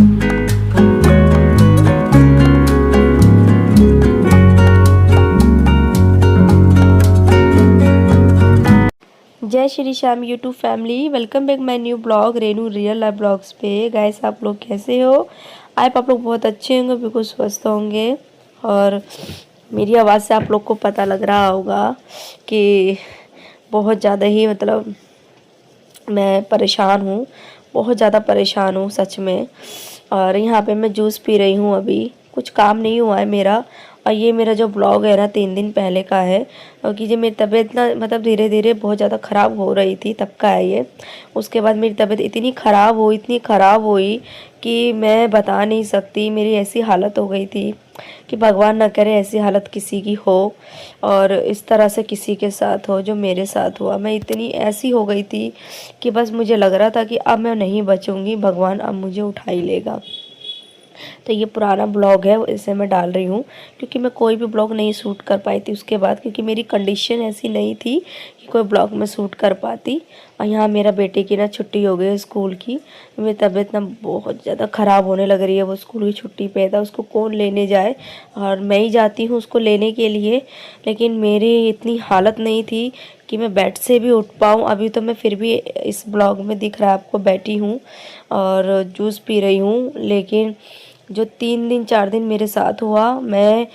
जय Shri Shyam YouTube family, welcome back my new blog Renu real life blogs पे। Guys, आप लोग कैसे हो? आप लोग बहुत अच्छे होंगे, बिल्कुल स्वस्थ होंगे। और मेरी आवाज़ से आप लोग को पता लग रहा होगा कि बहुत ज़्यादा ही मैं परेशान हूँ, बहुत ज़्यादा परेशान हूँ सच में। और यहाँ पे मैं जूस पी रही हूँ, अभी कुछ काम नहीं हुआ है मेरा। और ये मेरा जो ब्लॉग है ना 3 दिन पहले का है, क्योंकि जो मेरी तबीयत ना धीरे धीरे बहुत ज़्यादा ख़राब हो रही थी, तब का है ये। उसके बाद मेरी तबीयत इतनी ख़राब हुई कि मैं बता नहीं सकती। मेरी ऐसी हालत हो गई थी कि भगवान ना करे ऐसी हालत किसी की हो और इस तरह से किसी के साथ हो जो मेरे साथ हुआ। मैं इतनी ऐसी हो गई थी कि बस मुझे लग रहा था कि अब मैं नहीं बचूंगी, भगवान अब मुझे उठा ही लेगा। तो ये पुराना ब्लॉग है, इसे मैं डाल रही हूँ क्योंकि मैं कोई भी ब्लॉग नहीं शूट कर पाई थी उसके बाद, क्योंकि मेरी कंडीशन ऐसी नहीं थी कि कोई ब्लॉग में शूट कर पाती। और यहाँ मेरा बेटे की ना छुट्टी हो गई है स्कूल की। मेरी तबीयत ना बहुत ज़्यादा ख़राब होने लग रही है। वो स्कूल की छुट्टी पे था, उसको कौन लेने जाए, और मैं ही जाती हूँ उसको लेने के लिए। लेकिन मेरी इतनी हालत नहीं थी कि मैं बेड से भी उठ पाऊँ। अभी तो मैं फिर भी इस ब्लॉग में दिख रहा है आपको, बैठी हूँ और जूस पी रही हूँ। लेकिन जो 3 दिन 4 दिन मेरे साथ हुआ, मैं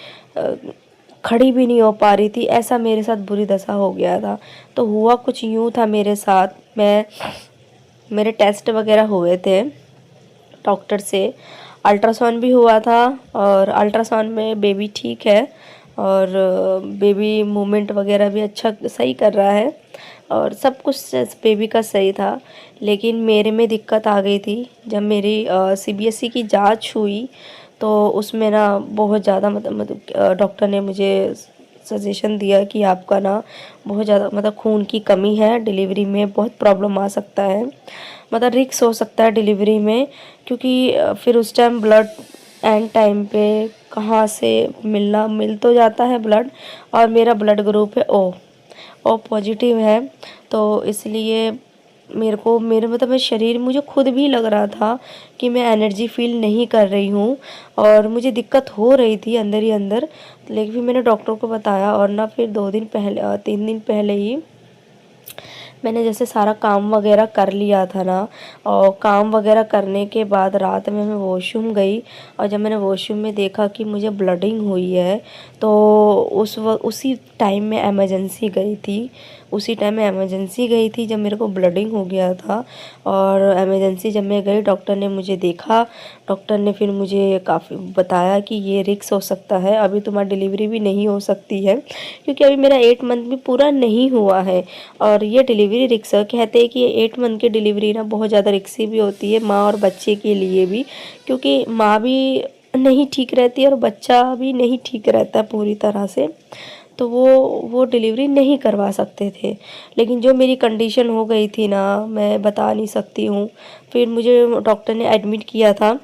खड़ी भी नहीं हो पा रही थी, ऐसा मेरे साथ बुरी दशा हो गया था। तो हुआ कुछ यूँ था मेरे साथ, मेरे टेस्ट वगैरह हुए थे डॉक्टर से, अल्ट्रासाउंड भी हुआ था और अल्ट्रासाउंड में बेबी ठीक है और बेबी मूवमेंट वगैरह भी अच्छा सही कर रहा है और सब कुछ बेबी का सही था। लेकिन मेरे में दिक्कत आ गई थी जब मेरी सीबीएसई की जांच हुई। तो उसमें ना बहुत ज़्यादा डॉक्टर ने मुझे सजेशन दिया कि आपका ना बहुत ज़्यादा खून की कमी है, डिलीवरी में बहुत प्रॉब्लम आ सकता है, रिस्क हो सकता है डिलीवरी में। क्योंकि फिर उस टाइम ब्लड एंड टाइम पे कहाँ से मिल तो जाता है ब्लड, और मेरा ब्लड ग्रुप है ओ पॉजिटिव है। तो इसलिए मेरे शरीर, मुझे खुद भी लग रहा था कि मैं एनर्जी फील नहीं कर रही हूँ और मुझे दिक्कत हो रही थी अंदर ही अंदर। लेकिन फिर मैंने डॉक्टर को बताया और ना फिर 2 दिन पहले 3 दिन पहले ही मैंने जैसे सारा काम वगैरह कर लिया था ना, और काम वगैरह करने के बाद रात में मैं वॉशरूम गई। और जब मैंने वॉशरूम में देखा कि मुझे ब्लडिंग हुई है, तो उसी टाइम में इमरजेंसी गई थी। उसी टाइम में इमरजेंसी गई थी जब मेरे को ब्लडिंग हो गया था। और इमरजेंसी जब मैं गई, डॉक्टर ने मुझे देखा। डॉक्टर ने फिर मुझे काफ़ी बताया कि ये रिस्क हो सकता है, अभी तुम्हारी डिलीवरी भी नहीं हो सकती है, क्योंकि अभी मेरा 8 मंथ भी पूरा नहीं हुआ है। और ये डिलीवरी रिक्स कहते हैं कि 8 मंथ की डिलीवरी ना बहुत ज़्यादा रिक्सी भी होती है, माँ और बच्चे के लिए भी, क्योंकि माँ भी नहीं ठीक रहती है और बच्चा भी नहीं ठीक रहता पूरी तरह से। तो वो डिलीवरी नहीं करवा सकते थे। लेकिन जो मेरी कंडीशन हो गई थी ना, मैं बता नहीं सकती हूँ। फिर मुझे डॉक्टर ने एडमिट किया था,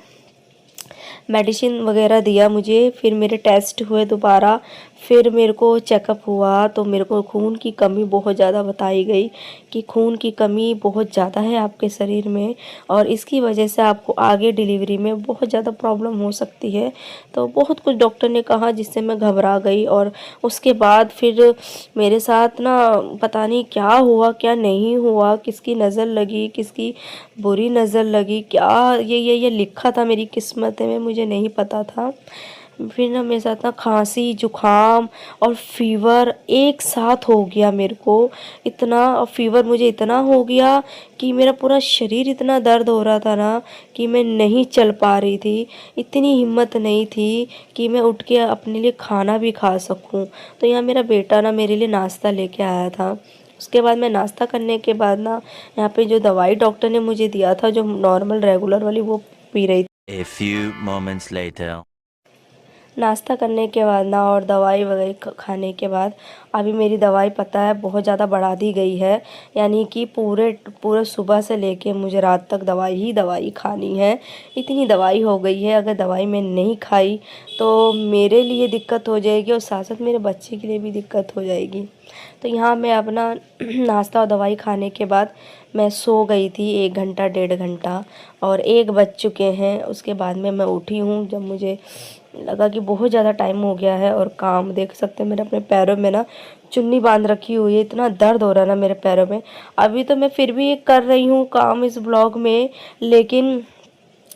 मेडिसिन वगैरह दिया मुझे, फिर मेरे टेस्ट हुए दोबारा, फिर मेरे को चेकअप हुआ तो मेरे को खून की कमी बहुत ज़्यादा बताई गई कि खून की कमी बहुत ज़्यादा है आपके शरीर में, और इसकी वजह से आपको आगे डिलीवरी में बहुत ज़्यादा प्रॉब्लम हो सकती है। तो बहुत कुछ डॉक्टर ने कहा जिससे मैं घबरा गई। और उसके बाद फिर मेरे साथ ना पता नहीं क्या हुआ क्या नहीं हुआ, किसकी नज़र लगी, किसकी बुरी नज़र लगी, क्या ये लिखा था मेरी किस्मत में, मुझे नहीं पता था। फिर ना मेरे साथ ना खांसी, जुखाम और फीवर एक साथ हो गया मेरे को। इतना फीवर मुझे इतना हो गया कि मेरा पूरा शरीर इतना दर्द हो रहा था ना कि मैं नहीं चल पा रही थी। इतनी हिम्मत नहीं थी कि मैं उठ के अपने लिए खाना भी खा सकूं। तो यहाँ मेरा बेटा ना मेरे लिए नाश्ता लेके आया था। उसके बाद मैं नाश्ता करने के बाद ना यहाँ पे जो दवाई डॉक्टर ने मुझे दिया था, जो नॉर्मल रेगुलर वाली, वो पी रही थी। A few moments later. नाश्ता करने के बाद ना और दवाई वगैरह खाने के बाद अभी मेरी दवाई पता है बहुत ज़्यादा बढ़ा दी गई है। यानी कि पूरे पूरे सुबह से लेके मुझे रात तक दवाई ही दवाई खानी है। इतनी दवाई हो गई है, अगर दवाई मैं नहीं खाई तो मेरे लिए दिक्कत हो जाएगी और साथ साथ मेरे बच्चे के लिए भी दिक्कत हो जाएगी। तो यहाँ मैं अपना नाश्ता और दवाई खाने के बाद मैं सो गई थी 1 घंटा 1.5 घंटा, और 1 बज चुके हैं। उसके बाद में मैं उठी हूँ जब मुझे लगा कि बहुत ज़्यादा टाइम हो गया है। और काम देख सकते हैं, मेरे अपने पैरों में ना चुन्नी बांध रखी हुई है, इतना दर्द हो रहा है ना मेरे पैरों में। अभी तो मैं फिर भी कर रही हूँ काम इस ब्लॉग में, लेकिन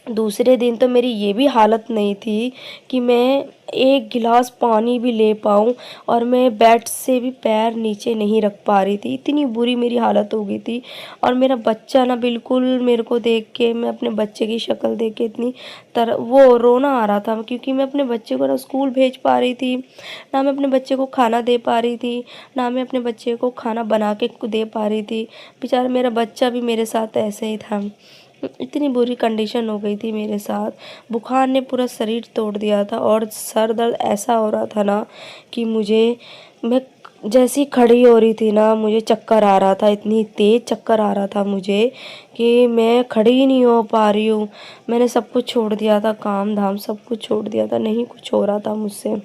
दूसरे दिन तो मेरी ये भी हालत नहीं थी कि मैं 1 गिलास पानी भी ले पाऊँ, और मैं बेड से भी पैर नीचे नहीं रख पा रही थी, इतनी बुरी मेरी हालत हो गई थी। और मेरा बच्चा ना बिल्कुल मेरे को देख के, मैं अपने बच्चे की शक्ल देख के इतनी वो रोना आ रहा था, क्योंकि मैं अपने बच्चे को ना स्कूल भेज पा रही थी, ना मैं अपने बच्चे को खाना दे पा रही थी, ना मैं अपने बच्चे को खाना बना के दे पा रही थी। बेचारा मेरा बच्चा भी मेरे साथ ऐसे ही था, इतनी बुरी कंडीशन हो गई थी मेरे साथ। बुखार ने पूरा शरीर तोड़ दिया था, और सर दर्द ऐसा हो रहा था ना कि मैं जैसी खड़ी हो रही थी ना, मुझे चक्कर आ रहा था, इतनी तेज़ चक्कर आ रहा था मुझे कि मैं खड़ी ही नहीं हो पा रही हूँ। मैंने सब कुछ छोड़ दिया था, काम धाम सब कुछ छोड़ दिया था, नहीं कुछ हो रहा था मुझसे।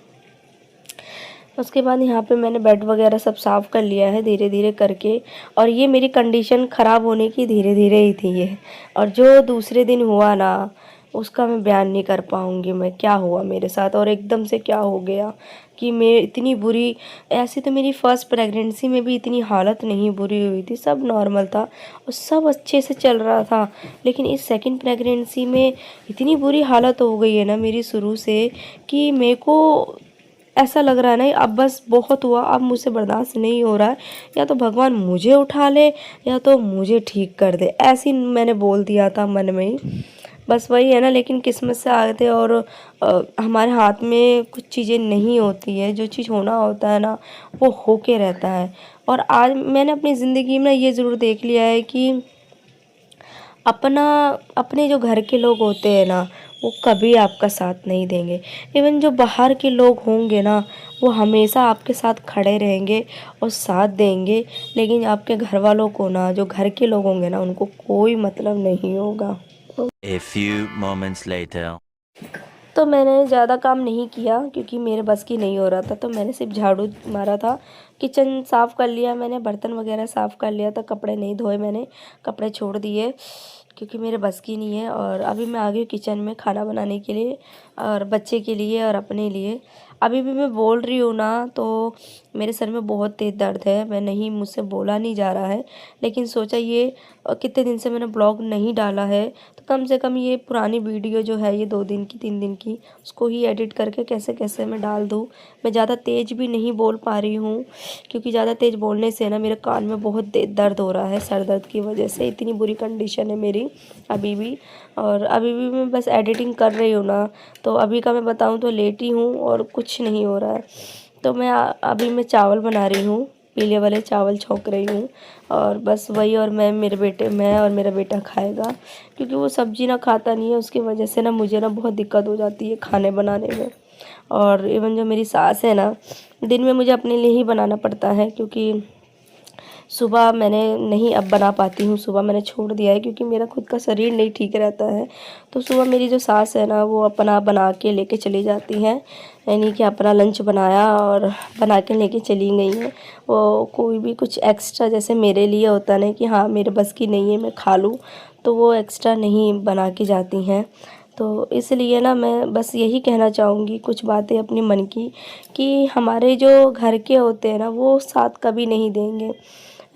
उसके बाद यहाँ पे मैंने बेड वगैरह सब साफ़ कर लिया है धीरे धीरे करके। और ये मेरी कंडीशन ख़राब होने की धीरे धीरे ही थी ये। और जो दूसरे दिन हुआ ना, उसका मैं बयान नहीं कर पाऊँगी मैं, क्या हुआ मेरे साथ और एकदम से क्या हो गया कि मैं इतनी बुरी। ऐसे तो मेरी फ़र्स्ट प्रेगनेंसी में भी इतनी हालत नहीं बुरी हुई थी, सब नॉर्मल था और सब अच्छे से चल रहा था। लेकिन इस सेकंड प्रेगनेंसी में इतनी बुरी हालत हो गई है ना मेरी शुरू से, कि मेरे को ऐसा लग रहा है ना अब बस बहुत हुआ, अब मुझसे बर्दाश्त नहीं हो रहा है, या तो भगवान मुझे उठा ले या तो मुझे ठीक कर दे, ऐसी मैंने बोल दिया था मन में ही। बस वही है ना, लेकिन किस्मत से आए थे। और हमारे हाथ में कुछ चीज़ें नहीं होती है, जो चीज़ होना होता है ना वो होके रहता है। और आज मैंने अपनी ज़िंदगी में ये ज़रूर देख लिया है कि अपने जो घर के लोग होते हैं ना, वो कभी आपका साथ नहीं देंगे। इवन जो बाहर के लोग होंगे ना, वो हमेशा आपके साथ खड़े रहेंगे और साथ देंगे, लेकिन आपके घर वालों को ना, जो घर के लोग होंगे ना, उनको कोई मतलब नहीं होगा। A few moments later. तो मैंने ज़्यादा काम नहीं किया क्योंकि मेरे बस की नहीं हो रहा था, तो मैंने सिर्फ झाड़ू मारा था, किचन साफ़ कर लिया मैंने, बर्तन वगैरह साफ़ कर लिया था, कपड़े नहीं धोए मैंने, कपड़े छोड़ दिए क्योंकि मेरे बस की नहीं है। और अभी मैं आ गई किचन में खाना बनाने के लिए, और बच्चे के लिए और अपने लिए। अभी भी मैं बोल रही हूँ ना तो मेरे सर में बहुत तेज़ दर्द है, मैं नहीं, मुझसे बोला नहीं जा रहा है। लेकिन सोचा ये कितने दिन से मैंने ब्लॉग नहीं डाला है, तो कम से कम ये पुरानी वीडियो जो है, ये 2 दिन की 3 दिन की, उसको ही एडिट करके कैसे कैसे मैं डाल दूँ। मैं ज़्यादा तेज़ भी नहीं बोल पा रही हूँ, क्योंकि ज़्यादा तेज़ बोलने से ना मेरे कान में बहुत दर्द हो रहा है, सर दर्द की वजह से, इतनी बुरी कंडीशन है मेरी अभी भी। और अभी भी मैं बस एडिटिंग कर रही हूँ ना, तो अभी का मैं बताऊँ तो लेटी हूँ और कुछ नहीं हो रहा है। तो अभी मैं चावल बना रही हूँ, पीले वाले चावल छौंक रही हूँ, और बस वही। और मैं और मेरा बेटा खाएगा, क्योंकि वो सब्ज़ी ना खाता नहीं है, उसकी वजह से ना मुझे ना बहुत दिक्कत हो जाती है खाने बनाने में। और इवन जो मेरी सास है ना, दिन में मुझे अपने लिए ही बनाना पड़ता है, क्योंकि सुबह मैंने नहीं अब बना पाती हूँ, सुबह मैंने छोड़ दिया है क्योंकि मेरा खुद का शरीर नहीं ठीक रहता है। तो सुबह मेरी जो सास है ना, वो अपना बना के लेके चली जाती हैं, यानी कि अपना लंच बनाया और बना के लेके चली गई हैं। वो कोई भी कुछ एक्स्ट्रा जैसे मेरे लिए होता है ना कि हाँ मेरे बस की नहीं है मैं खा लूँ, तो वो एक्स्ट्रा नहीं बना के जाती हैं। तो इसलिए ना मैं बस यही कहना चाहूँगी कुछ बातें अपने मन की, कि हमारे जो घर के होते हैं ना, वो साथ कभी नहीं देंगे।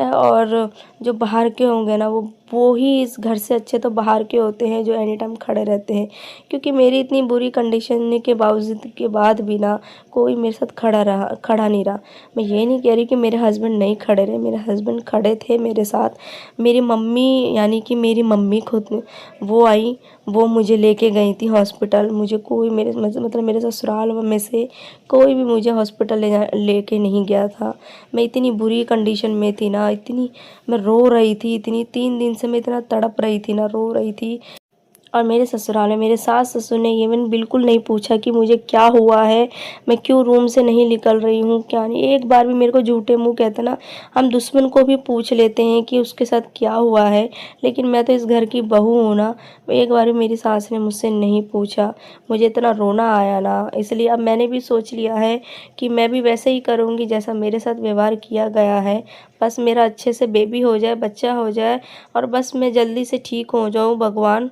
और जो बाहर के होंगे ना, वो ही इस घर से अच्छे तो बाहर के होते हैं, जो एनी टाइम खड़े रहते हैं। क्योंकि मेरी इतनी बुरी कंडीशन के बावजूद के बाद भी ना कोई मेरे साथ खड़ा नहीं रहा। मैं ये नहीं कह रही कि मेरे हस्बैंड नहीं खड़े रहे, मेरे हस्बैंड खड़े थे मेरे साथ। मेरी मम्मी, यानी कि मेरी मम्मी खुद वो आई, वो मुझे लेके गई थी हॉस्पिटल। मुझे कोई मतलब मेरे ससुराल में से कोई भी मुझे हॉस्पिटल लेके नहीं गया था। मैं इतनी बुरी कंडीशन में थी ना, इतनी मैं रो रही थी, इतनी 3 दिन से मैं इतना तड़प रही थी ना, रो रही थी। और मेरे ससुराल में मेरे सास ससुर ने इवन बिल्कुल नहीं पूछा कि मुझे क्या हुआ है, मैं क्यों रूम से नहीं निकल रही हूँ, क्या नहीं। एक बार भी मेरे को झूठे मुँह कहते ना, हम दुश्मन को भी पूछ लेते हैं कि उसके साथ क्या हुआ है, लेकिन मैं तो इस घर की बहू हूँ ना। एक बार भी मेरी सास ने मुझसे नहीं पूछा। मुझे इतना रोना आया ना, इसलिए अब मैंने भी सोच लिया है कि मैं भी वैसे ही करूँगी जैसा मेरे साथ व्यवहार किया गया है। बस मेरा अच्छे से बेबी हो जाए, बच्चा हो जाए, और बस मैं जल्दी से ठीक हो जाऊँ भगवान।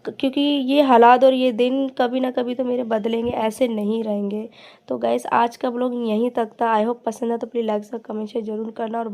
क्योंकि ये हालात और ये दिन कभी ना कभी तो मेरे बदलेंगे, ऐसे नहीं रहेंगे। तो गाइस आज का ब्लॉग यहीं तक था। आई होप पसंद है तो प्लीज़ लाइक कमेंट शेयर जरूर करना, और